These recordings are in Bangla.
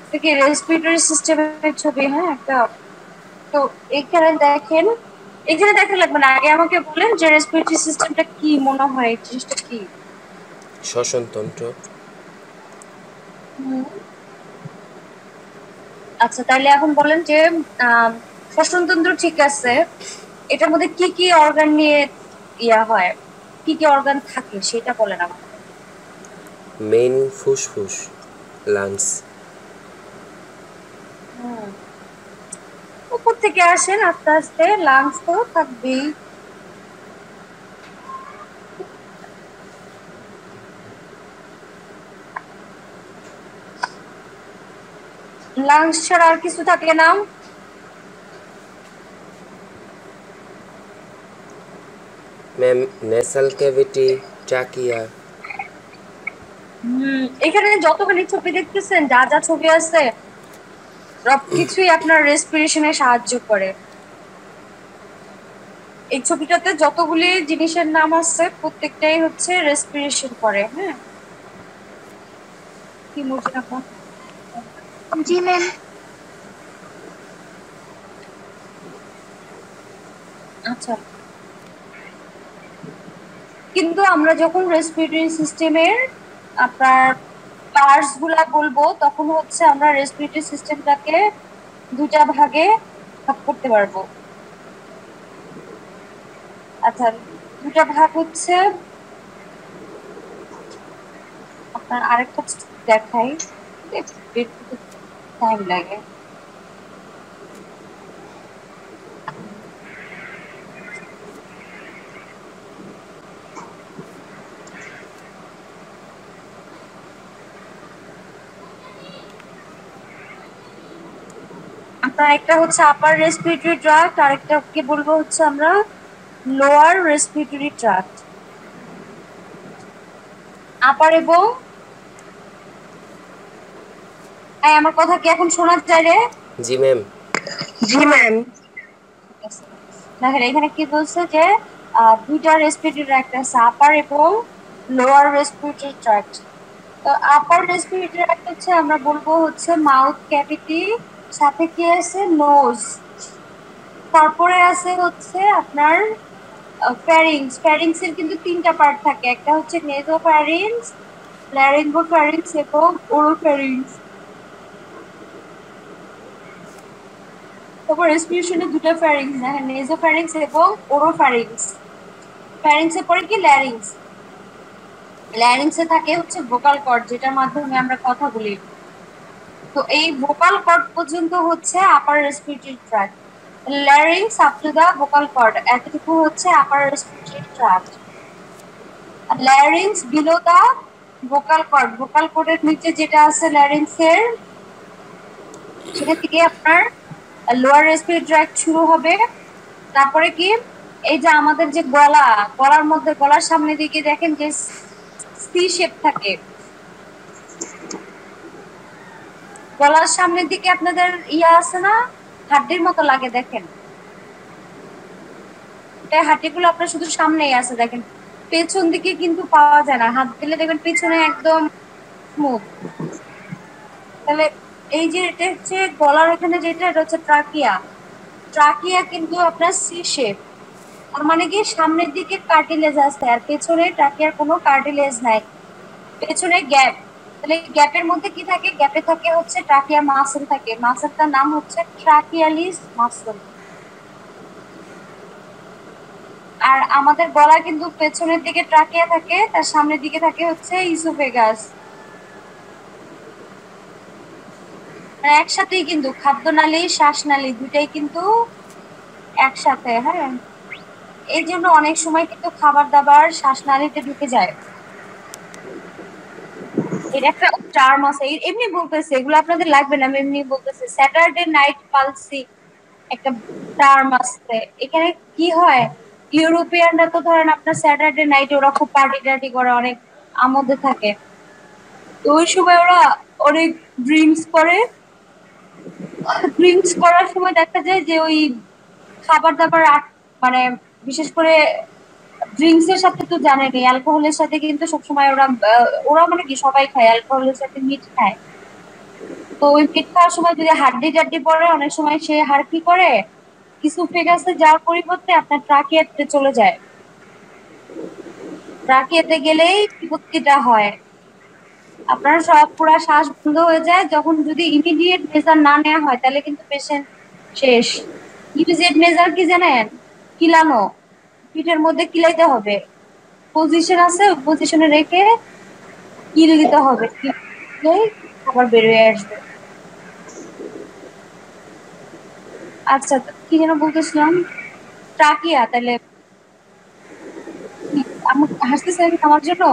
এটা কি রেসপিরেটরি সিস্টেমের ছবি? হ্যাঁ একটা। তো এখানে দেখেন, এখানে দেখা লাগবে না, আগে আমাকে বলেন যে রেসপিরেটরি সিস্টেমটা কি মনে হয়, এই জিনিসটা কি? শ্বসনতন্ত্র। হুম। আচ্ছা তাহলে এখন বলেন যে আহ শ্বসনতন্ত্র ঠিক আছে, এটার মধ্যে কি কি অর্গান নিয়ে ইয়া হয়, কি কি অর্গান থাকে সেটা বলেন আমাকে। মেইন ফুসফুস, লাংস। হুম। উপর থেকে আসেন আস্তে আস্তে, লাংস তো থাকবেই। লাংস ছাড়া আর কিছু থাকে না? Ma'am, nasal cavity, trachea. এখানে যতখানি ছবি দেখতেছেন, যা যা ছবি আছে সবকিছুই আপনার রেসপিরেশনে সাহায্য করে। এই ছবিটাতে যতগুলি জিনিসের নাম আছে প্রত্যেকটাই হচ্ছে রেসপিরেশন করে। হ্যাঁ, কি মুরগি আপা? জি ম্যাম। আচ্ছা, কিন্তু আমরা যখন রেসপিরেটরি সিস্টেমের আপনার পার্টস গুলা বলবো, তখন হচ্ছে আমরা রেসপিরেটরি সিস্টেমটাকে দুটা ভাগে ভাগ করতে পারবো। আচ্ছা, দুটা ভাগ হচ্ছে আপনার, আরেকটা দেখাই, টাইম লাগে। আপনার একটা হচ্ছে আপার রেসপিরেটরি ট্রাক্ট, আরেকটা কি বলবো হচ্ছে আমরা লোয়ার রেসপিরেটরি ট্রাক্ট। আপার এবং আমার কথা কি এখন শোনা যায় রে? জি ম্যাম। জি ম্যাম। দেখেন এখানে কি বলছে যে দুইটা রেসপিরেটরি ট্র্যাক্ট আছে, আপার এবং লোয়ার রেসপিরেটরি ট্র্যাক্ট। তো আপার রেসপিরেটরি ট্র্যাক্ট হচ্ছে আমরা বলবো হচ্ছে মাউথ ক্যাভিটি, সাথে কি আছে নোজ, তারপরে আছে হচ্ছে আপনার ফ্যারিংস। ফ্যারিংস এর কিন্তু তিনটা পার্ট থাকে, একটা হচ্ছে নেজোফ্যারিংস, ল্যারিঙ্গোফ্যারিংস এবং ওরোফ্যারিংস। তারপর রেসপিরেশনের দুটো ফ্যারিংস দেখেন, নেজোফ্যারিংস এবং ওরোফ্যারিংস। ফ্যারিংস এর পরে কি ল্যারিংস। ল্যারিংসে থাকে হচ্ছে ভোকাল কর্ড, যেটার মাধ্যমে আমরা কথা বলি। তো এই ভোকাল কর্ড পর্যন্ত হচ্ছে upper respiratory tract. Larynx up to the vocal cord, এতটুকু হচ্ছে আপার রেসপিরেটরি ট্র্যাক্ট। আর larynx below the vocal cord, vocal কর্ডের নিচে যেটা আছে ল্যারিংস এর, সেটা থেকে আপনার লোয়ার রেসপিরেটরি ট্র্যাক্ট শুরু হবে। তারপরে কি, এই যে আমাদের যে গলা, গলার মধ্যে, গলার সামনে দিকে দেখেন যে সি শেপ থাকে, গলার সামনের দিকে আপনাদের ইয়া আছে না, হাড্ডির মতো লাগে দেখেন, এই হাড্ডিগুলো আপনার শুধু সামনেই আছে দেখেন, পেছন দিকে কিন্তু পাওয়া যায় না, হাত দিলে দেখবেন পিছনে একদম স্মুথ। তাহলে এই যে এটা হচ্ছে গলার এখানে যেটা, এটা হচ্ছে ট্রাকিয়া। ট্রাকিয়া কিন্তু আপনার সি শেপ, তার মানে কি সামনের দিকে কার্টিলেজ আছে আর পেছনে ট্রাকিয়ার কোনো কার্টিলেজ নাই, পেছনে গ্যাপ। তাহলে গ্যাপের মধ্যে কি থাকে, গ্যাপে থাকে হচ্ছে ট্রাকিয়া মাসল থাকে, মাসলটার নাম হচ্ছে ট্রাকিয়ালিস মাসল। আর আমাদের গলা কিন্তু পেছনের দিকে ট্রাকিয়া থাকে, তার সামনের দিকে থাকে হচ্ছে ইসোফেগাস। মানে একসাথেই কিন্তু খাদ্যনালী শ্বাসনালী দুটাই কিন্তু একসাথে। হ্যাঁ, এই জন্য অনেক সময় কিন্তু খাবার দাবার শ্বাসনালীতে ঢুকে যায়। এর একটা টার্ম আছে, এমনি বলতেছে, এগুলো আপনাদের লাগবে না, আমি এমনি বলতেছে, স্যাটারডে নাইট পালসি একটা টার্ম আছে। এখানে কি হয়, ইউরোপিয়ানরা তো ধরেন আপনার স্যাটারডে নাইটে ওরা খুব পার্টি টার্টি করে, অনেক আমোদে থাকে। তো ওই সময় ওরা অনেক ড্রিঙ্কস করে, ড্রিঙ্কস করার সময় দেখা যায় যে ওই খাবার দাবার মানে বিশেষ করে ড্রিঙ্কস এর সাথে তো জানেনই, অ্যালকোহলের সাথে কিন্তু সবসময় ওরা ওরা মানে কি সবাই খায়, অ্যালকোহলের সাথে মিট খায়। তো ওই মিট খাওয়ার সময় যদি হাড্ডি টাড্ডি পড়ে অনেক সময় সে হাড় কি করে ইসোফেগাসে যাওয়ার পরিবর্তে আপনার ট্রাকিয়াতে চলে যায়। ট্রাকিয়াতে গেলেই বিপত্তিটা হয়, আপনার সব পুরা শ্বাস বন্ধ হয়ে যায়। যখন যদি ইমিডিয়েট মেজার না নেওয়া হয় তাহলে কিন্তু পেশেন্ট শেষ। ইমিডিয়েট মেজার কি জানেন? কিলানো, পিঠের মধ্যে কিলাইতে হবে, পজিশন আছে ওই পজিশনে রেখে কিল দিতে হবে, কিল আবার বেরিয়ে আসবে। আচ্ছা, কি যেন বলতেছিলাম, ট্রাকিয়া, তাহলে হাসতেছেন আমার জন্য?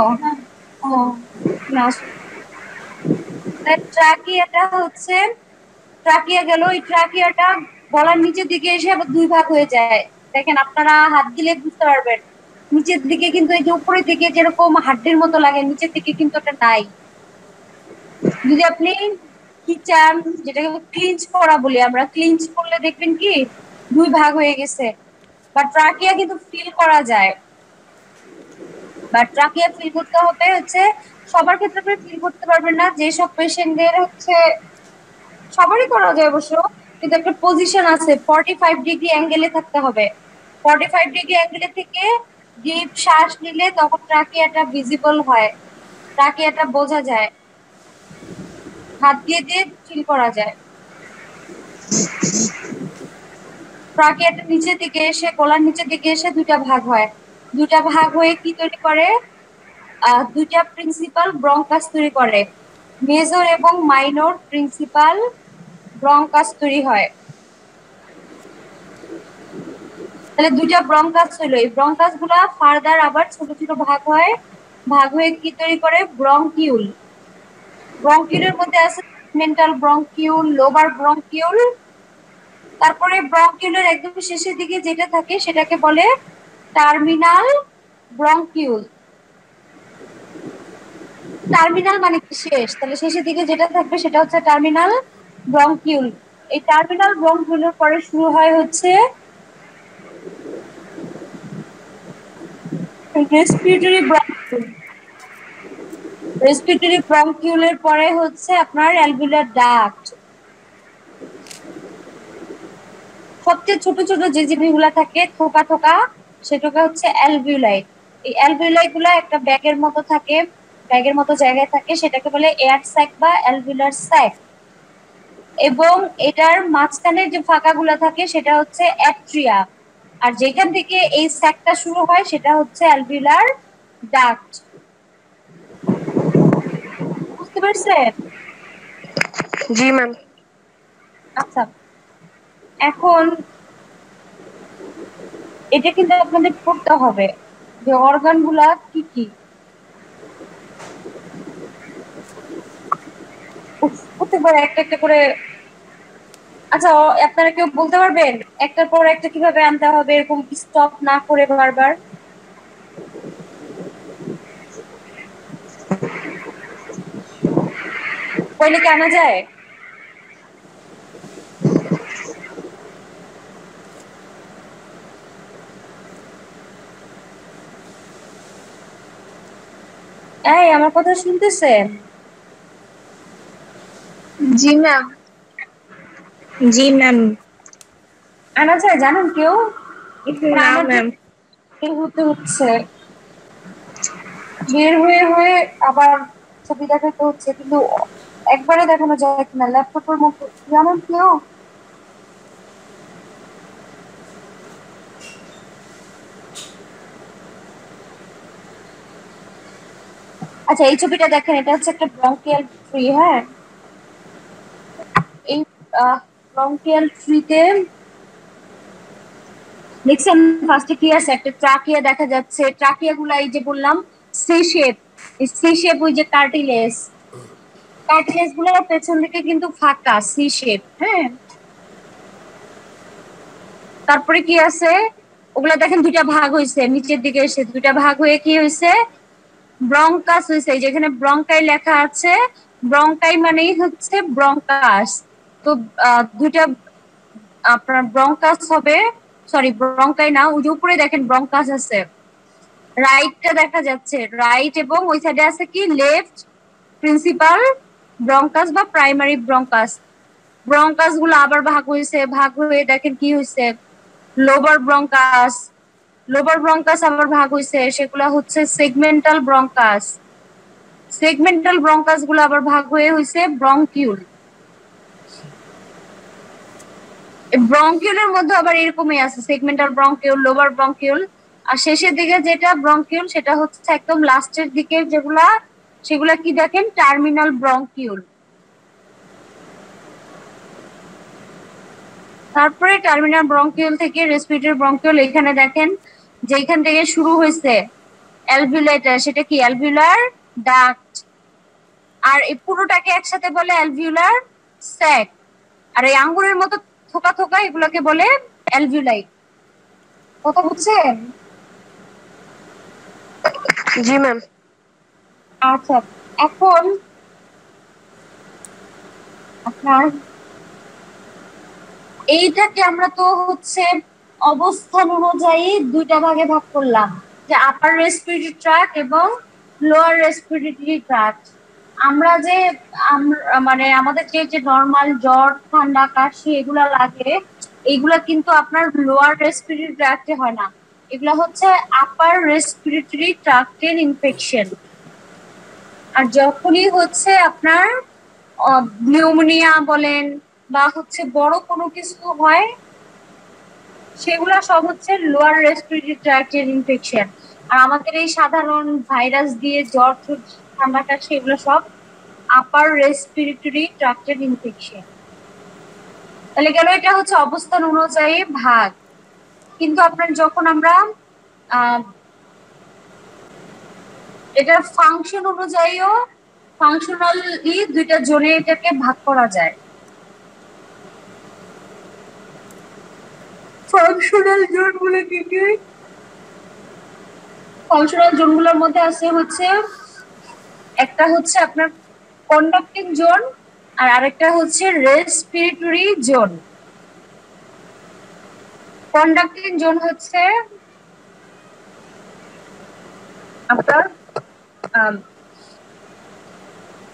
ও না, ট্রাকিয়াটা হচ্ছে, ট্রাকিয়া গেল, ওই ট্রাকিয়াটা গলার নিচের দিকে এসে আবার দুই ভাগ হয়ে যায়। দেখেন আপনারা হাত দিলে বুঝতে পারবেন, নিচের দিকে কিন্তু এই যে উপরের দিকে যেরকম হাড্ডির মতো লাগে, নিচের দিকে কিন্তু ওটা নাই। যদি আপনি কি চান, যেটাকে ক্লিঞ্চ করা বলি আমরা, ক্লিঞ্চ করলে দেখবেন কি দুই ভাগ হয়ে গেছে। বা ট্রাকিয়া কিন্তু ফিল করা যায়, বা ট্রাকিয়া ফিল করতে হবে হচ্ছে সবার ক্ষেত্রে আপনি ফিল করতে পারবেন না, যেসব পেশেন্টদের হচ্ছে সবারই করা যায় অবশ্য, কিন্তু একটা পজিশন আছে 45 ডিগ্রি অ্যাঙ্গেলে থাকতে হবে। 45 ডিগ্রি অ্যাঙ্গেলে থেকে ডিপ শ্বাস নিলে তখন ট্রাকিয়াটা ভিজিবল হয়, ট্রাকিয়াটা বোঝা যায়, হাত দিয়ে দিয়ে ফিল করা যায়। ট্রাকিয়াটা নিচের দিকে এসে, গলার নিচের দিকে এসে দুইটা ভাগ হয়, দুইটা ভাগ হয়ে কি তৈরি করে, দুইটা প্রিন্সিপাল ব্রঙ্কাস তৈরি করে, মেজর এবং মাইনর প্রিন্সিপাল ব্রঙ্কাস তৈরি হয়। তাহলে দুইটা ব্রঙ্কাস হলো, এই ব্রঙ্কাস গুলা ফার্দার আবার ছোট ছোট ভাগ হয়, ভাগ হয়ে কি তৈরি করে, ব্রঙ্কিউল। ব্রঙ্কিউলের মধ্যে আছে মেন্টাল ব্রঙ্কিউল, লোবার ব্রঙ্কিউল, তারপরে ব্রঙ্কিউলের একদম শেষের দিকে যেটা থাকে সেটাকে বলে টার্মিনাল ব্রঙ্কিউল। টার্মিনাল মানে কি শেষ, তাহলে শেষের দিকে যেটা থাকবে সেটা হচ্ছে টার্মিনাল ব্রঙ্কিউল। এই টার্মিনাল ব্রঙ্কিউলের পরে শুরু হয় হচ্ছে রেসপিরেটরি ব্রঙ্কিউল। রেসপিরেটরি ব্রঙ্কিউলের পরে হচ্ছে আপনার অ্যালভিউলার ডাক্ট। সবচেয়ে ছোট ছোট যে জিনিসগুলা থাকে থোকা থোকা, সেটাকে হচ্ছে অ্যালভিউলাই। এই অ্যালভিউলাই গুলা একটা ব্যাগের মতো থাকে, ব্যাগের মতো জায়গায় থাকে, সেটাকে বলে এয়ার স্যাক বা অ্যালভিউলার স্যাক। এবং এটার মাঝখানে যে ফাঁকাগুলা থাকে সেটা হচ্ছে অ্যাট্রিয়া, আর যেখান থেকে এই স্যাকটা শুরু হয় সেটা হচ্ছে অ্যালভিউলার ডাক্ট। বুঝতে পারছেন? জি ম্যাম। আচ্ছা, এখন এটা কিন্তু আপনাদের পড়তে হবে যে অর্গান গুলা কি কি। প্রত্যেকবার একটা একটা করে, আচ্ছা আপনারা কেউ বলতে পারবেন একটার পর একটা কিভাবে আনতে হবে, এরকম স্টপ না করে বারবার? কইলে কি আনা যায়? এই আমার কথা শুনতেছেন? জি ম্যাম। জি ম্যাম। আনা যায় জানেন কেউ? না আমার ম্যাম। বের হতে হচ্ছে, বের হয়ে হয়ে আবার ছবি দেখাতে হচ্ছে, কিন্তু একবারে দেখানো যায় কিনা ল্যাপটপের মতো, জানেন কেউ? আচ্ছা, এই ছবিটা দেখেন, এটা হচ্ছে একটা ব্রঙ্কিয়াল ট্রি। হ্যাঁ, এই ব্রঙ্কিয়াল ট্রিতে দেখছেন ফার্স্টে কি আছে, একটা ট্রাকিয়া দেখা যাচ্ছে। ট্রাকিয়া গুলা এই যে বললাম সি শেপ, সি শেপ, ওই যে কার্টিলেজ, কার্টিলেজ গুলোর পেছন দিকে কিন্তু ফাঁকা সি শেপ। হ্যাঁ, তারপরে কি আছে, ওগুলা দেখেন দুইটা ভাগ হয়েছে, নিচের দিকে এসে দুইটা ভাগ হয়ে কি হয়েছে, ব্রঙ্কাস হয়েছে। যেখানে ব্রঙ্কাই লেখা আছে, ব্রঙ্কাই মানেই হচ্ছে ব্রঙ্কাস। তো দুইটা আপনার ব্রঙ্কাস হবে, সরি ব্রঙ্কাই না, ওই যে উপরে দেখেন ব্রঙ্কাস আছে, রাইটটা দেখা যাচ্ছে রাইট, এবং ওই সাইডে আছে কি লেফট প্রিন্সিপাল ব্রঙ্কাস বা প্রাইমারি ব্রঙ্কাস। ব্রঙ্কাস গুলো আবার ভাগ হয়ে দেখেন কি হয়েছে, লোবার ব্রঙ্কাস। লোবার ব্রঙ্কাস আবার ভাগ হয়েছে, সেগুলা হচ্ছে সেগমেন্টাল ব্রঙ্কাস। সেগমেন্টাল ব্রঙ্কাস গুলো আবার ভাগ হয়েছে ব্রঙ্কিউল। ব্রঙ্কিউলের মধ্যে আবার এরকমই আছে, সেগমেন্টাল ব্রঙ্কিউল, লোবার ব্রঙ্কিউল, আর শেষের দিকে যেটা ব্রঙ্কিউল সেটা হচ্ছে একদম লাস্টের দিকে যেগুলা, সেগুলা কি দেখেন, টার্মিনাল ব্রঙ্কিউল। তারপরে টার্মিনাল ব্রঙ্কিউল থেকে রেসপিরেটরি ব্রঙ্কিউল, এখানে দেখেন যে এখান থেকে শুরু হয়েছে অ্যালভিউলেটার, সেটা কি অ্যালভিউলার ডাক্ট, আর এই পুরোটাকে একসাথে বলে অ্যালভিউলার স্যাক, আর এই আঙ্গুরের মতো থোকা থোকা এগুলোকে বলে অ্যালভিউলাই। কথা বুঝছেন? জি ম্যাম। আচ্ছা, এখন আপনার এইটাকে আমরা তো হচ্ছে অবস্থান অনুযায়ী দুইটা ভাগে ভাগ করলাম, যে আপার রেসপিরেটরি ট্র্যাক্ট এবং লোয়ার রেসপিরেটরি ট্র্যাক্ট। আমরা যে মানে আমাদের যে নরমাল জ্বর ঠান্ডা কাশি এগুলা লাগে, এগুলা কিন্তু আপনার লোয়ার রেসপিরেটরি ট্র্যাক্টে হয় না, এগুলা হচ্ছে আপার রেসপিরেটরি ট্র্যাক্টের ইনফেকশন। আর যখনই হচ্ছে আপনার নিউমোনিয়া বলেন বা হচ্ছে বড় কোনো কিছু হয়, সেগুলা সব হচ্ছে লোয়ার রেসপিরেটরি ট্র্যাক্টের ইনফেকশন। আর আমাদের এই সাধারণ ভাইরাস দিয়ে জ্বর ঠান্ডা কাশি এগুলো সব আপার রেসপিরেটরি ট্র্যাক্টের ইনফেকশন। তাহলে গেল এটা হচ্ছে অবস্থান অনুযায়ী ভাগ। কিন্তু আপনার যখন আমরা এটার ফাংশন অনুযায়ীও ফাংশনালি দুইটা জোনে এটাকে ভাগ করা যায়। ফাংশনাল জোন গুলো কি কি? ফাংশনাল জোন গুলোর মধ্যে আছে হচ্ছে একটা হচ্ছে আপনার কন্ডাক্টিং জোন, আর আরেকটা হচ্ছে রেসপিরেটরি জোন। কন্ডাক্টিং জোন হচ্ছে আপনার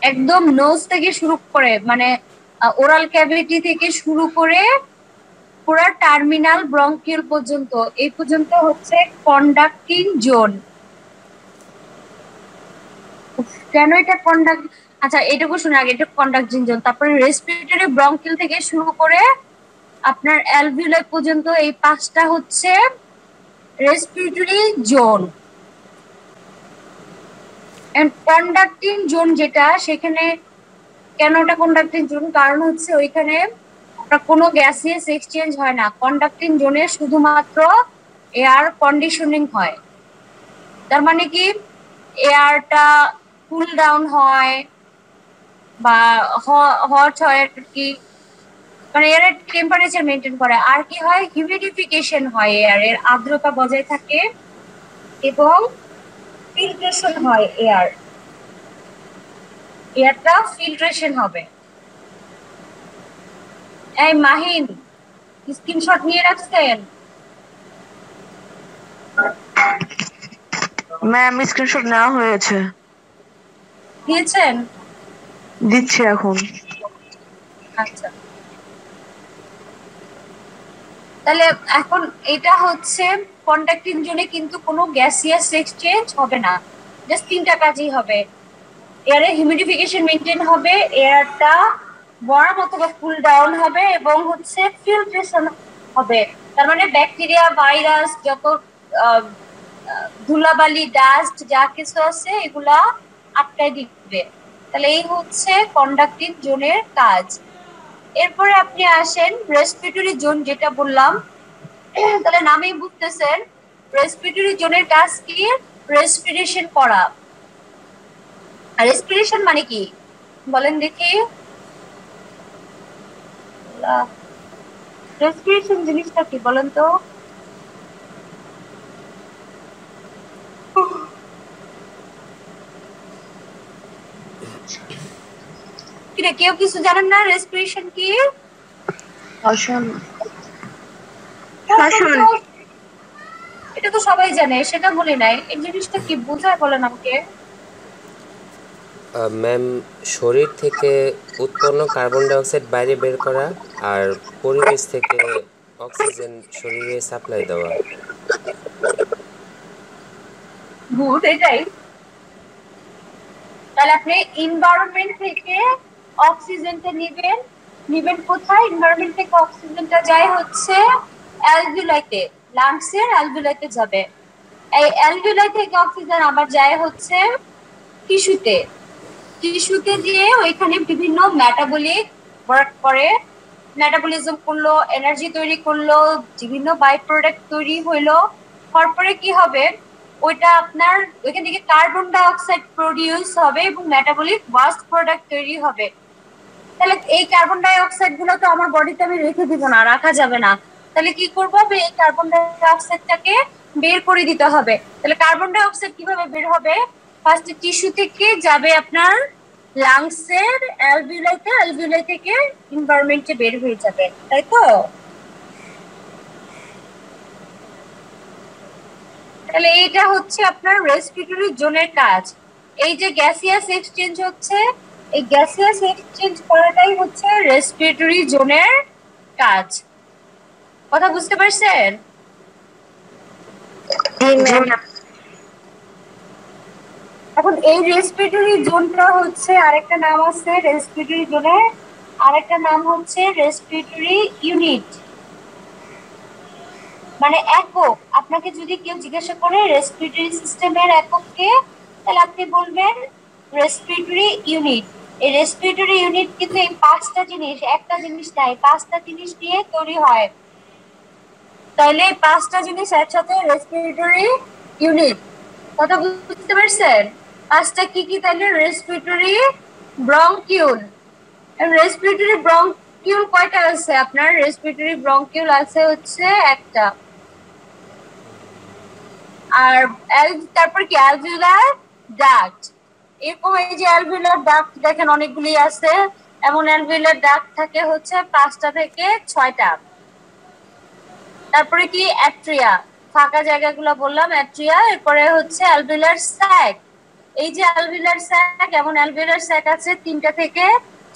একদম নোজ থেকে শুরু করে, মানে ওরাল ক্যাভিটি থেকে শুরু করে পুরো টার্মিনাল ব্রঙ্কিউল পর্যন্ত, এই পর্যন্ত হচ্ছে কন্ডাক্টিং জোন। কেন এটা কন্ডাক্ট, আচ্ছা এটুকু শুনে আগে, এটা কন্ডাক্টিং জোন। তারপরে রেসপিরেটরি ব্রঙ্কিউল থেকে শুরু করে আপনার অ্যালভিউলাই পর্যন্ত এই পাঁচটা হচ্ছে respiratory zone. And conducting zone যেটা, সেখানে কেন ওটা কন্ডাক্টিং জোন, কারণ হচ্ছে ওইখানে কোনো গ্যাসিয়াস এক্সচেঞ্জ হয় না। কন্ডাক্টিং জোনে শুধুমাত্র এয়ার কন্ডিশনিং হয়। তার মানে কি, এয়ারটা কুল ডাউন হয় বা হট হয় আর কি, মানে এয়ারের টেম্পারেচার মেনটেন করে। আর কি হয়, হিউমিডিফিকেশন হয়, এয়ারের আর্দ্রতা বজায় থাকে এবং ফিল্ট্রেশন হয়, এয়ারটা ফিল্ট্রেশন হবে। এই মাহিন, স্ক্রিনশট নিয়ে রাখছেন? ম্যাম স্ক্রিনশট নেওয়া হয়েছে। দিয়েছেন? দিচ্ছি এখন। আচ্ছা, তাহলে এখন এটা হচ্ছে কন্ডাক্টিং জোনে কিন্তু কোনো গ্যাসিয়াস এক্সচেঞ্জ হবে না, জাস্ট তিনটা কাজই হবে। এয়ারে হিউমিডিফিকেশন মেনটেন হবে, এয়ারটা গরম অথবা কুল ডাউন হবে, এবং হচ্ছে ফিল্ট্রেশন হবে। তার মানে ব্যাকটেরিয়া ভাইরাস যত ধুলাবালি ডাস্ট যা কিছু আছে এগুলা আটকায় দিবে। তাহলে এই হচ্ছে কন্ডাক্টিং জোনের কাজ। এরপরে আপনি আসেন রেসপিরেটরি জোন, যেটা বললাম, তাহলে নামেই বুঝতেছেন রেসপিরেটরি জোনের কাজ কি, রেসপিরেশন করা। আর রেসপিরেশন মানে কি বলেন দেখি? রেসপিরেশন জিনিসটা কি বলেন তো? কিরে, কেউ কিছু জানেন না রেসপিরেশন কি? এটা তো সবাই জানে, সেটা বলি নাই, এই জিনিসটা কি বোঝায় বলেন আমাকে। ম্যাম, শরীর থেকে উৎপন্ন কার্বন ডাই অক্সাইড বাইরে বের করা আর পরিবেশ থেকে অক্সিজেন শরীরে সাপ্লাই দেওয়া। গুড, এটাই। তাহলে আপনি এনভায়রনমেন্ট থেকে অক্সিজেনটা নিবেন কোথায়? এনভায়রনমেন্ট থেকে অক্সিজেনটা যায় হচ্ছে অ্যালভিওলাইতে, লাংসের অ্যালভিওলাইতে যাবে। এই অ্যালভিওলাই থেকে অক্সিজেন আবার যায় হচ্ছে টিস্যুতে। টিস্যুতে গিয়ে ওইখানে বিভিন্ন মেটাবলিক ওয়ার্ক করে, মেটাবলিজম করলো, এনার্জি তৈরি করলো, বিভিন্ন বাই প্রোডাক্ট তৈরি হইলো। তারপরে কি হবে, ওইটা আপনার ওইখান থেকে কার্বন ডাই অক্সাইড প্রডিউস হবে এবং মেটাবলিক ওয়াস্ট প্রোডাক্ট তৈরি হবে। তাহলে এই কার্বন ডাই অক্সাইড গুলো তো আমার বডিতে আমি রেখে দিব না, রাখা যাবে না। তাহলে কি করবো, এই কার্বন ডাই অক্সাইডটাকে বের করে দিতে হবে। তাহলে কার্বন ডাই অক্সাইড কিভাবে বের হবে? ফার্স্টে টিস্যু থেকে যাবে আপনার লাংসের অ্যালভিওলাইতে, অ্যালভিওলাই থেকে এনভায়রনমেন্টে বের হয়ে যাবে, তাই তো? তাহলে এইটা হচ্ছে আপনার রেসপিরেটরি জোনের কাজ। এই যে গ্যাসিয়াস এক্সচেঞ্জ হচ্ছে, এই গ্যাসিয়াস এক্সচেঞ্জ করাটাই হচ্ছে রেসপিরেটরি জোনের কাজ। কথা বুঝতে পারছেন? এখন এই রেসপিরেটরি জোনটা হচ্ছে আরেকটা নাম আছে রেসপিরেটরি জোনের, আরেকটা নাম হচ্ছে রেসপিরেটরি ইউনিট, মানে একক। আপনাকে যদি কেউ জিজ্ঞাসা করে রেসপিরেটরি সিস্টেমের একক কে, তাহলে আপনি বলবেন রেসপিরেটরি ইউনিট। এই রেসপিরেটরি ইউনিট কিন্তু এই পাঁচটা জিনিস, একটা জিনিস নাই, পাঁচটা জিনিস দিয়ে তৈরি হয়। তাহলে এই পাঁচটা জিনিস একসাথে রেসপিরেটরি ইউনিট। কথা বুঝতে পারছেন? পাঁচটা কি কি তাহলে? Respiratory bronchiole. রেসপিরেটরি ব্রঙ্কিউল কয়টা আছে আপনার? রেসপিরেটরি ব্রঙ্কিউল আছে হচ্ছে একটা। আর তারপর কি অ্যালভিওলার ডাক্ট। এরকম এই যে অ্যালভিওলার ডাক্ট দেখেন অনেকগুলি আছে, এমন অ্যালভিওলার ডাক্ট থাকে হচ্ছে 5টা থেকে 6টা। তারপরে কি অ্যাট্রিয়া, ফাঁকা জায়গাগুলো বললাম অ্যাট্রিয়া। এরপরে হচ্ছে অ্যালভিওলার স্যাক। এই যে অ্যালভিওলার স্যাক, এমন অ্যালভিওলার স্যাক আছে 3টা থেকে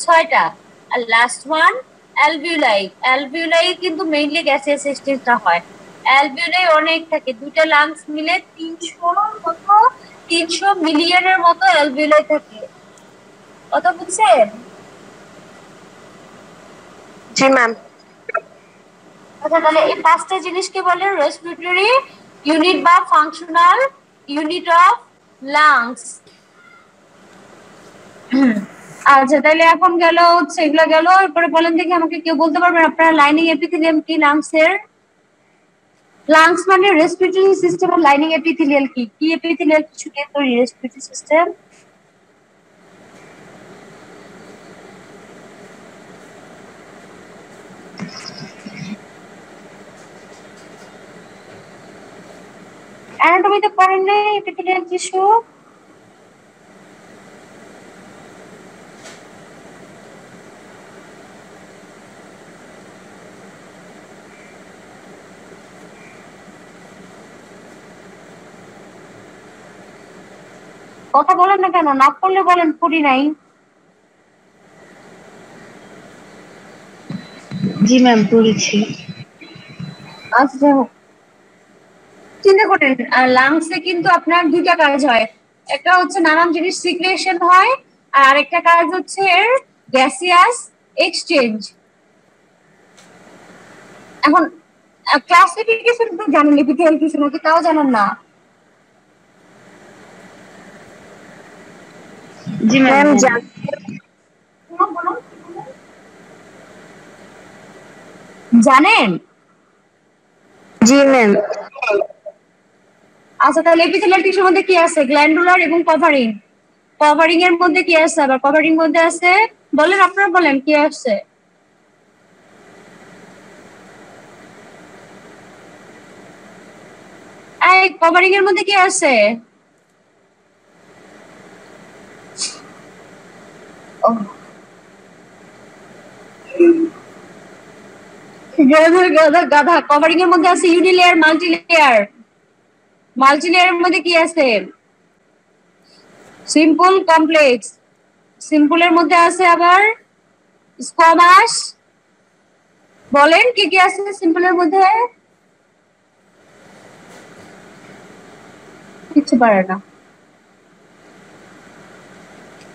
6টা। আর লাস্ট ওয়ান অ্যালভিওলাই। অ্যালভিওলাই কিন্তু মেইনলি গ্যাসিয়াস এক্সচেঞ্জটা হয়। অ্যালভিওলাই অনেক থাকে, দুইটা লাংস মিলে 300 মিলিয়নের মতো অ্যালভিওলাই থাকে। কথা বুঝছেন? জি ম্যাম। আচ্ছা, তাহলে এই পাঁচটা জিনিসকে বলে রেসপিরেটরি ইউনিট বা ফাংশনাল ইউনিট অফ লাংস। আচ্ছা, তাহলে এখন গেল হচ্ছে এগুলো গেল। এরপরে বলেন দেখি আমাকে, কেউ বলতে পারবেন আপনার লাইনিং এপিথেলিয়াম কি লাংসের? লাংস মানে রেসপিরেটরি সিস্টেমের লাইনিং এপিথেলিয়াল কি? কি এপিথেলিয়াল কিছু দিয়ে তৈরি রেসপিরেটরি সিস্টেম? অ্যানাটমিতে পড়েন না এপিথেলিয়াল টিস্যু? কথা বলেন না কেন? না পড়লে বলেন পড়ি নাই। জি ম্যাম, পড়েছি। আচ্ছা, চিন্তা করেন লাংসে কিন্তু আপনার দুইটা কাজ হয়। একটা হচ্ছে নানান জিনিস সিক্রেশন হয়, আর আরেকটা কাজ হচ্ছে গ্যাসিয়াস এক্সচেঞ্জ। এখন ক্লাসিফিকেশন তো জানেন, এপিথেলিয়াল টিস্যু নাকি তাও জানেন না? জি ম্যাম, জানেন? জি ম্যাম। আচ্ছা, তাহলে এপিথেলিয়াল টিস্যুর মধ্যে কি আছে? গ্ল্যান্ডুলার এবং কভারিং। কভারিং এর মধ্যে কি আছে? আবার কভারিং মধ্যে আছে, বলেন আপনারা বলেন কি আছে? এই কভারিং এর মধ্যে কি আছে? গাধা। কভারিং এর মধ্যে আছে ইউনিলেয়ার, মাল্টিলেয়ার। মাল্টিলেয়ারের মধ্যে কি আছে? Simple, complex. সিম্পলের মধ্যে আছে আবার স্কোয়ামাস। বলেন কি কি আছে সিম্পলের মধ্যে? কিছু পারে না।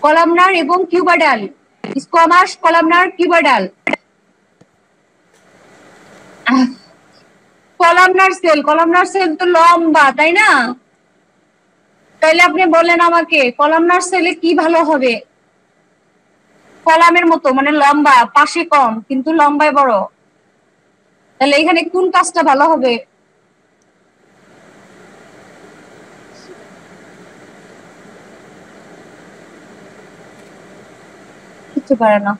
কলামনার এবং cuboidal. Squamous, columnar, cuboidal. Columnar cell তো লম্বা, তাই না? তাইলে আপনি বলেন আমাকে কলামনার সেলে কি ভালো হবে? কলামের মতো মানে লম্বা, পাশে কম কিন্তু লম্বায় বড়। তাহলে এখানে কোন কাজটা ভালো হবে? কিছু পারে না,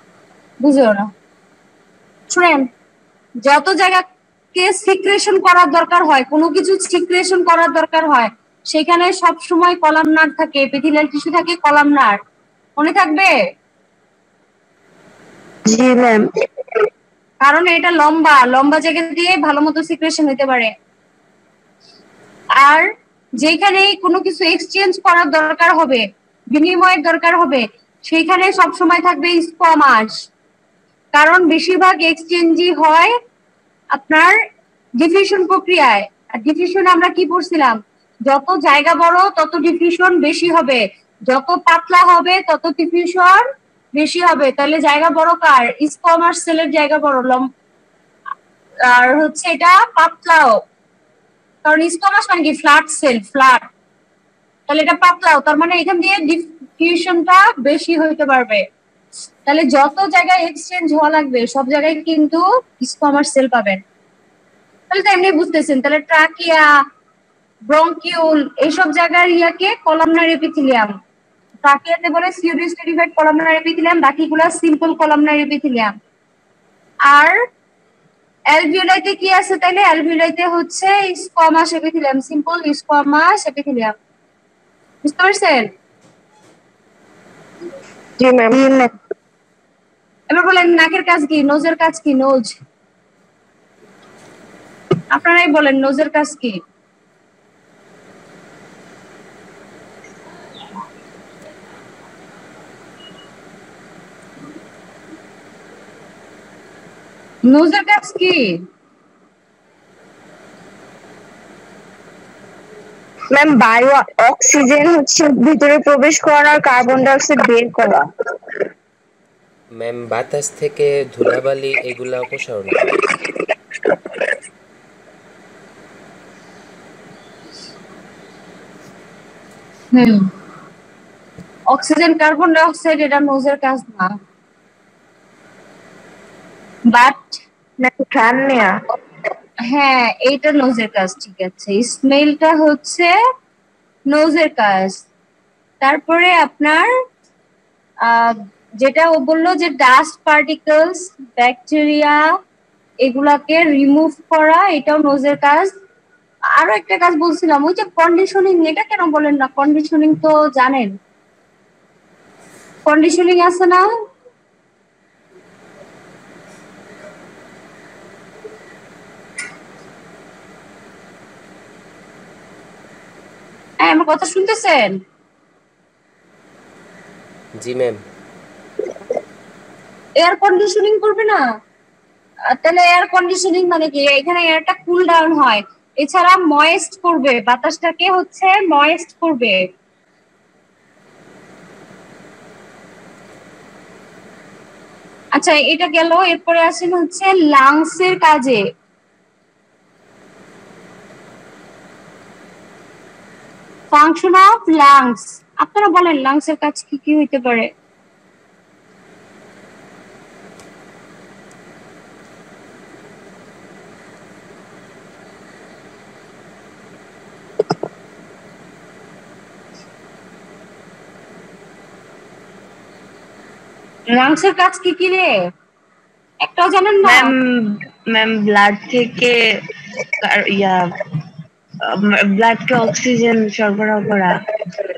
বুঝেও না। শুনেন, যত জায়গাকে সিক্রেশন করার দরকার হয়, কোনো কিছু সিক্রেশন করার দরকার হয়, সেখানে সব সময় কলামনার থাকে, এপিথেলিয়াল টিস্যু থাকে কলামনার। মনে থাকবে? জি ম্যাম। কারণ এটা লম্বা, লম্বা জায়গা দিয়ে ভালো মতো সিক্রেশন হতে পারে। আর যেখানে কোনো কিছু এক্সচেঞ্জ করার দরকার হবে, বিনিময়ের দরকার হবে, সেইখানে সব সময় থাকবে স্কোয়ামাস। কারণ বেশিরভাগ এক্সচেঞ্জই হয় আপনার ডিফিউশন প্রক্রিয়ায়। আর ডিফিউশন আমরা কি পড়ছিলাম? যত জায়গা বড় তত ডিফিউশন বেশি হবে, যত পাতলা হবে তত ডিফিউশন বেশি হবে। তাহলে জায়গা বড় কার? স্কোয়ামাস সেলের জায়গা বড়। আর হচ্ছে এটা পাতলাও, কারণ স্কোয়ামাস মানে কি? Flat sell, flat. তাহলে এটা পাতলাও, তার মানে এখান দিয়ে ডিফিউশনটা বেশি হইতে পারবে। তাহলে যত জায়গায় এক্সচেঞ্জ হওয়া লাগবে সব জায়গায় কিন্তু স্কোয়ামাস সেল পাবেন। তাহলে তো এমনি বুঝতেছেন। তাহলে ট্রাকিয়া, ব্রঙ্কিউল এইসব জায়গার ইয়াকে কলামনার এপিথেলিয়াম। ট্রাকিয়াতে বলে সিউডোস্টেরিফাইড কলামনার এপিথেলিয়াম, বাকিগুলা সিম্পল কলামনার এপিথেলিয়াম। আর অ্যালভিওলাইতে কি আছে তাইলে? অ্যালভিওলাইতে হচ্ছে squamous epithelium, simple squamous epithelium. বুঝতে পারছেন? জি ম্যাম। এবার বলেন নাকের কাজ কি, নোজের কাজ কি? নোজ, আপনারাই বলেন নোজের কাজ কি? নোজের কাজ কি? ম্যাম বায়ু, অক্সিজেন হচ্ছে ভিতরে প্রবেশ করানো আর কার্বন ডাই অক্সাইড বের করা। ম্যাম বাতাস থেকে ধুলাবালি এগুলা অপসারণ করা। অক্সিজেন, কার্বন ডাই অক্সাইড এটা নোজের কাজ না, বাট ঘ্রাণ নেয়া। হ্যাঁ এইটা নোজের কাজ, ঠিক আছে। স্মেলটা হচ্ছে নোজের কাজ। তারপরে আপনার যেটা ও বললো যে ডাস্ট পার্টিকেলস, ব্যাকটেরিয়া এগুলাকে রিমুভ করা, এটাও নোজের কাজ। আরো একটা কাজ বলছিলাম, ওই যে কন্ডিশনিং, এটা কেন বলেন না? কন্ডিশনিং তো জানেন, কন্ডিশনিং আছে না? হ্যাঁ, আমার কথা শুনতেছেন? জি ম্যাম। এয়ার কন্ডিশনিং করবে না? তাহলে এয়ার কন্ডিশনিং মানে কি? এখানে এয়ারটা কুল ডাউন হয়, এছাড়া ময়েস্ট করবে, বাতাসটাকে হচ্ছে ময়েস্ট করবে। আচ্ছা এটা গেল, এরপরে আসেন হচ্ছে লাংস এর কাজে। ফাংশন অফ লাংস, আপনারা বলেন লাংস এর কাজ কি কি হইতে পারে? লাংস এর কাজ কি কি রে? একটাও জানেন না? ম্যাম ব্লাড থেকে ব্লাডকে অক্সিজেন সরবরাহ করা।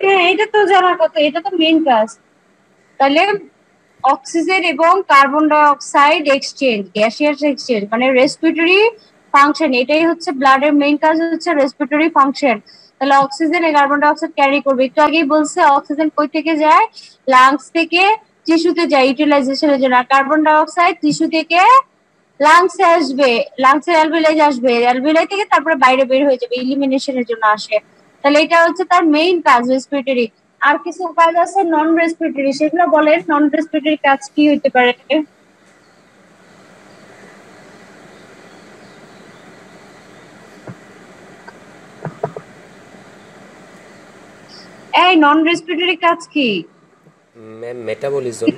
হ্যাঁ এটা তো জানার কথা, এটা তো মেইন কাজ। তাহলে অক্সিজেন এবং carbon die oxide exchange, gaseous exchange মানে রেসপিরেটরি ফাংশন, এটাই হচ্ছে ব্লাডের মেইন কাজ, হচ্ছে রেসপিরেটরি ফাংশন। তাহলে অক্সিজেন এই কার্বন ডাই অক্সাইড ক্যারি করবে। একটু আগেই বলছে অক্সিজেন কই থেকে যায়, লাংস থেকে টিস্যুতে যায় ইউটিলাইজেশনের জন্য, আর কার্বন ডাই অক্সাইড টিস্যু থেকে লাংসে আসবে, লাংসের অ্যালভিওলাই আসবে, অ্যালভিওলাই থেকে তারপরে বাইরে বের হয়ে যাবে, ইলিমিনেশনের জন্য আসে। তাহলে এটা হচ্ছে তার মেইন কাজ রেসপিরেটরি। আর কিছু কাজ আছে নন রেসপিরেটরি, সেগুলো বলেন নন রেসপিরেটরি কাজ কি হইতে পারে? এই নন রেসপিরেটরি কাজ কি? Ma'am metabolism.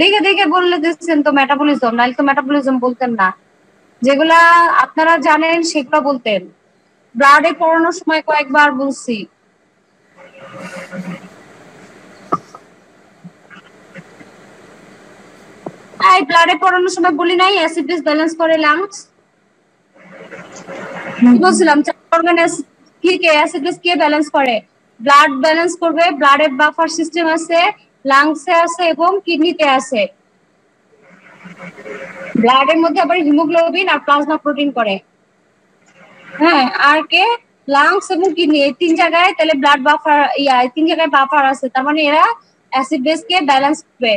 দেখে দেখে বললে দিচ্ছেন তো মেটাবলিজম, নাহলে তো মেটাবলিজম বলতেন না। যেগুলা আপনারা জানেন সেগুলো বলতেন। ব্লাডে পড়ানোর সময় কয়েকবার বলছি। এই ব্লাডে পড়ানোর সময় বলি নাই অ্যাসিড বেস ব্যালেন্স করে লাংস, বলছিলাম অর্গানে কি কে অ্যাসিড বেস কে ব্যালেন্স করে? ব্লাড ব্যালেন্স করবে, ব্লাডে বাফার সিস্টেম আছে, লাংসে আছে এবং কিডনিতে আছে। ব্লাডের মধ্যে আবার হিমোগ্লোবিন আর প্লাজমা প্রোটিন করে। হ্যাঁ, আর কে? লাংস এবং কিডনি, এই তিন জায়গায় তাহলে ব্লাড বাফার তিন জায়গায় বাফার আছে, তার মানে এরা অ্যাসিড বেস কে ব্যালেন্স করবে।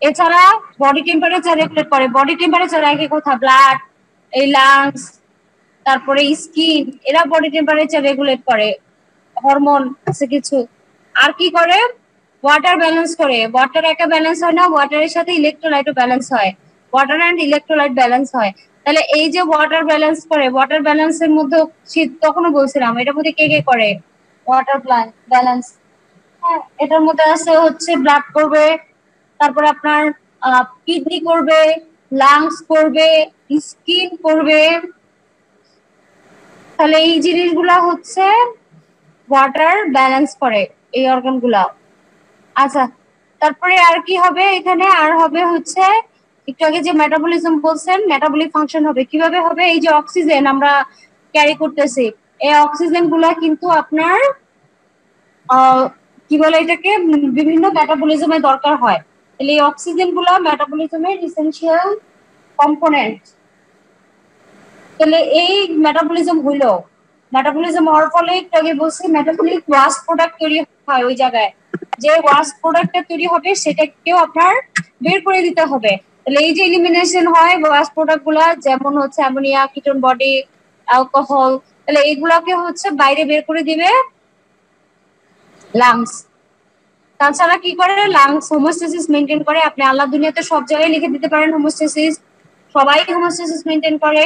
এছাড়া বডি টেম্পারেচার রেগুলেট করে। বডি টেম্পারেচার একে কোথা? ব্লাড, এই লাংস, তারপরে স্কিন, এরা বডি টেম্পারেচার রেগুলেট করে। হরমোন আছে কিছু। আর কি করে? ওয়াটার ব্যালেন্স করে। ওয়াটার একা ব্যালেন্স হয় না, ওয়াটারের সাথে ইলেকট্রোলাইটও ব্যালেন্স হয়। ওয়াটার অ্যান্ড ইলেকট্রোলাইট ব্যালেন্স হয়। তাহলে এই যে ওয়াটার ব্যালেন্স করে, ওয়াটার ব্যালেন্সের মধ্যে তখনও বলছিলাম এটার মধ্যে কে কে করে ওয়াটার ব্যালেন্স? হ্যাঁ, এটার মধ্যে আছে হচ্ছে ব্লাড করবে, তারপরে আপনার কিডনি করবে, লাংস করবে, স্কিন করবে। তাহলে এই জিনিসগুলা হচ্ছে ওয়াটার ব্যালেন্স করে এই অর্গানগুলা। আচ্ছা, তারপরে আর কি হবে এখানে? আর হবে হচ্ছে একটু আগে যে মেটাবলিজম বলছেন, মেটাবলিক ফাংশন হবে। কিভাবে হবে? এই যে অক্সিজেন আমরা ক্যারি করতেছি, এই অক্সিজেন গুলা কিন্তু আপনার কি বলে এটাকে, বিভিন্ন মেটাবলিজমে দরকার হয়। তাহলে এই অক্সিজেন গুলা মেটাবলিজমের এসেনশিয়াল কম্পোনেন্ট। তাহলে এই মেটাবলিজম হইলো, মেটাবলিজম হওয়ার ফলে একটু আগে বলছি মেটাবলিক ওয়াস্ট প্রোডাক্ট তৈরি হয় ওই জায়গায়। যে ওয়াস্ট প্রোডাক্টটা তৈরি হবে সেটাকেও আপনার বের করে দিতে হবে। তাহলে এই যে এলিমিনেশন হয় ওয়াস্ট প্রোডাক্ট গুলা, যেমন হচ্ছে অ্যামোনিয়া, কিটোন বডি, অ্যালকোহল, তাহলে এইগুলাকে হচ্ছে বাইরে বের করে দিবে লাংস। তাছাড়া কি করে? লাংস হোমোস্টেসিস মেনটেন করে। আপনি আল্লাহ দুনিয়াতে সব জায়গায় লিখে দিতে পারেন হোমোস্টেসিস, সবাই হোমোস্টেসিস মেনটেন করে।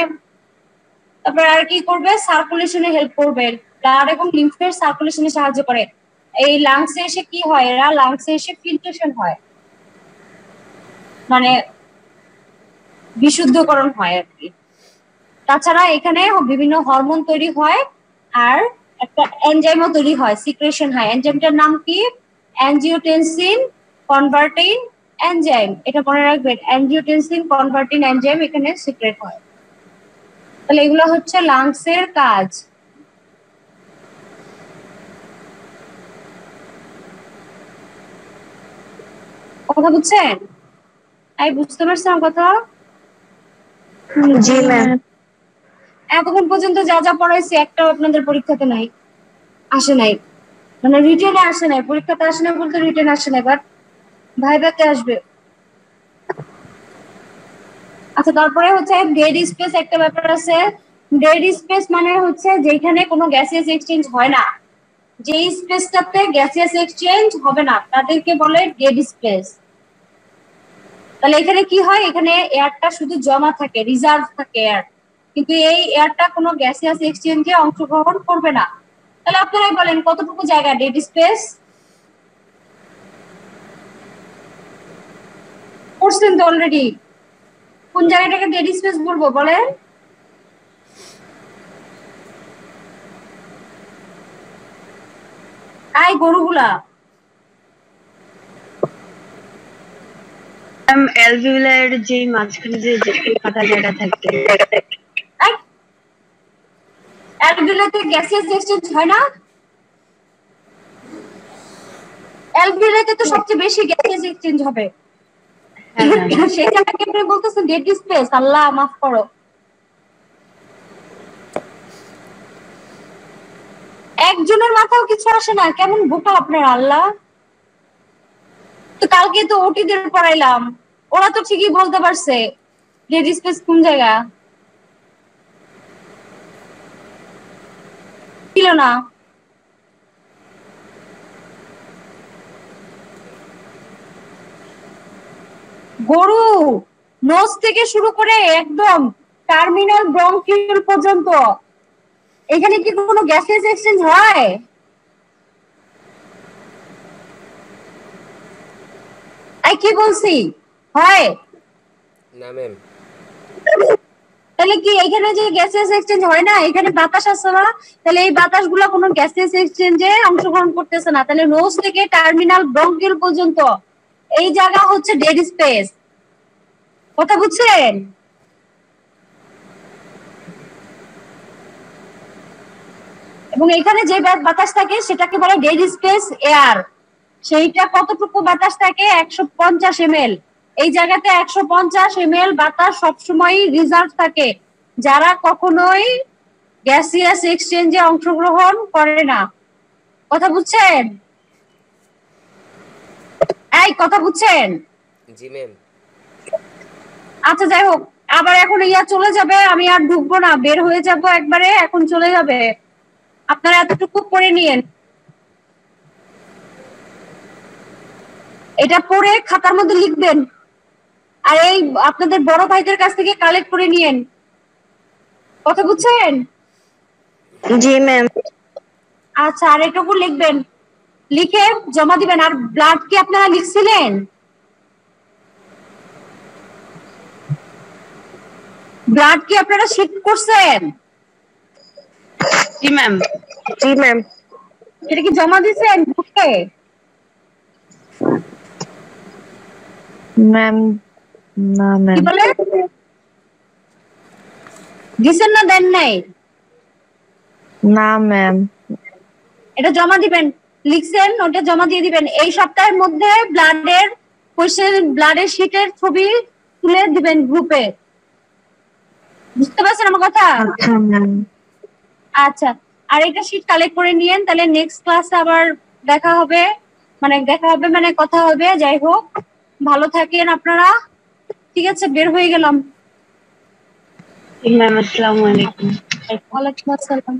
তারপর আর কি করবে? সার্কুলেশনে হেল্প করবে, ব্লাড এবং লিম্ফের সার্কুলেশনে সাহায্য করে। এই লাংসে এসে কি হয়? এরা লাংসে এসে ফিল্ট্রেশন হয়, মানে বিশুদ্ধকরণ হয় আর কি। তাছাড়া এখানে বিভিন্ন হরমোন তৈরি হয় আর একটা এনজাইমও তৈরি হয়, সিক্রেশন হয়। এনজাইমটার নাম কি? Angiotensin converting enzyme. এটা মনে রাখবেন, অ্যানজিওটেনসিন কনভার্টিং এনজাইম এখানে সিক্রেট হয়। তাহলে এগুলো হচ্ছে লাংসের কাজ। কথা বুঝছেন? এই বুঝতে পারছেন কথা? জি ম্যাম। এতক্ষণ পর্যন্ত যা যা পড়াইছি একটাও আপনাদের পরীক্ষাতে নাই, আসে নাই, মানে রিটেনে আসে নাই। পরীক্ষাতে আসে নাই বলতে রিটেন আসে নাই, বাট ভাইভাতে আসবে। আচ্ছা, তারপরে হচ্ছে ডেড স্পেস একটা ব্যাপার আছে। ডেড স্পেস মানে হচ্ছে যেখানে কোনো গ্যাসিয়াস এক্সচেঞ্জ হয় না, যে স্পেসটাতে গ্যাসিয়াস এক্সচেঞ্জ হবে না তাদেরকে বলে ডেড স্পেস। তাহলে এখানে কি হয়? এখানে এয়ারটা শুধু জমা থাকে, রিজার্ভ থাকে এয়ার, কিন্তু এই এয়ারটা কোনো গ্যাসিয়াস এক্সচেঞ্জে অংশগ্রহণ করবে না। তাহলে আপনারাই বলেন কতটুকু জায়গা ডেড স্পেস? করছেন তো অলরেডি। কোন জায়গাটাকে ডেড স্পেস বলবো বলেন? আই গরুগুলা অ্যালভিওলার যে মাঝখানে যে ফাঁকা জায়গা থাকে, অ্যালভিওলাতে গ্যাসিয়াস এক্সচেঞ্জ হয় না? অ্যালভিওলাতে তো সবচেয়ে বেশি গ্যাসিয়াস এক্সচেঞ্জ হবে। সেই জায়গাকে আপনি বলতেছেন ডেড স্পেস? আল্লাহ মাফ করো। একজনের মাথাও কিছু আসে না, কেমন বোকা আপনার আল্লাহ। তো কালকে তো ওটিদের পড়াইলাম, ওরা তো ঠিকই বলতে পারছে ডেড স্পেস কোন জায়গা ছিল না। গরু নোজ থেকে শুরু করে একদম টার্মিনাল ব্রঙ্কিউল পর্যন্ত, এখানে কি কোনো গ্যাসেস এক্সচেঞ্জ হয়? কি বলছি হয় না ম্যাম। তাহলে কি এখানে যে গ্যাসেস এক্সচেঞ্জ হয় না, এখানে বাতাস আছে না, তাহলে এই বাতাসগুলো কোনো গ্যাসেস এক্সচেঞ্জে অংশগ্রহণ করতেছে না, তাহলে নোজ থেকে টার্মিনাল ব্রঙ্কিউল পর্যন্ত এই জায়গা হচ্ছে ডেড স্পেস। কথা বুঝছেন? এবং এখানে যে বাতাস থাকে সেটাকে বলে ডেড স্পেস এয়ার। সেইটা কতটুকু বাতাস থাকে? 150 ml। এই জায়গাতে 150 ml বাতাস সবসময় রিজার্ভ থাকে, যারা কখনোই গ্যাসিয়াস এক্সচেঞ্জে অংশগ্রহণ করে না। কথা বুঝছেন? এই কথা বুঝছেন? জি ম্যাম। আচ্ছা যাই হোক, আবার এখন ইয়া চলে যাবে, আমি আর ঢুকবো না, বের হয়ে যাব একবারে, এখন চলে যাবে। আপনারা এতটুকু পড়ে নিয়েন, এটা পড়ে খাতার মধ্যে লিখবেন, আর এই আপনাদের বড় ভাইদের কাছ থেকে কালেক্ট করে নিয়েন। কথা বুঝছেন? জি ম্যাম। আচ্ছা, আর এটুকু লিখবেন, লিখে জমা দিবেন। আর ব্লাড কি আপনারা লিখছিলেন? ব্লাড কি আপনারা শিট করছেন? জি ম্যাম। জি ম্যাম। এটা কি জমা দিয়েছেন গ্রুপে? ম্যাম না ম্যাম। কি বলে দিছেন না দেন নাই? না ম্যাম। এটা জমা দিবেন, লিখছেন ওটা জমা দিয়ে দিবেন। এই সপ্তাহের মধ্যে ব্লাডের কোশ্চেন, ব্লাডের শিটের ছবি তুলে দিবেন গ্রুপে। বুঝতে পারছেন আমার কথা? আচ্ছা ম্যাম। আচ্ছা, আর এটা শিট কালেক্ট করে নিয়েন, তাহলে নেক্সট ক্লাসে আবার দেখা হবে, মানে কথা হবে। যাই হোক, ভালো থাকেন আপনারা। ঠিক আছে, বের হয়ে গেলাম। ম্যাম আসসালামু আলাইকুম। ওয়ালাইকুম আসসালাম।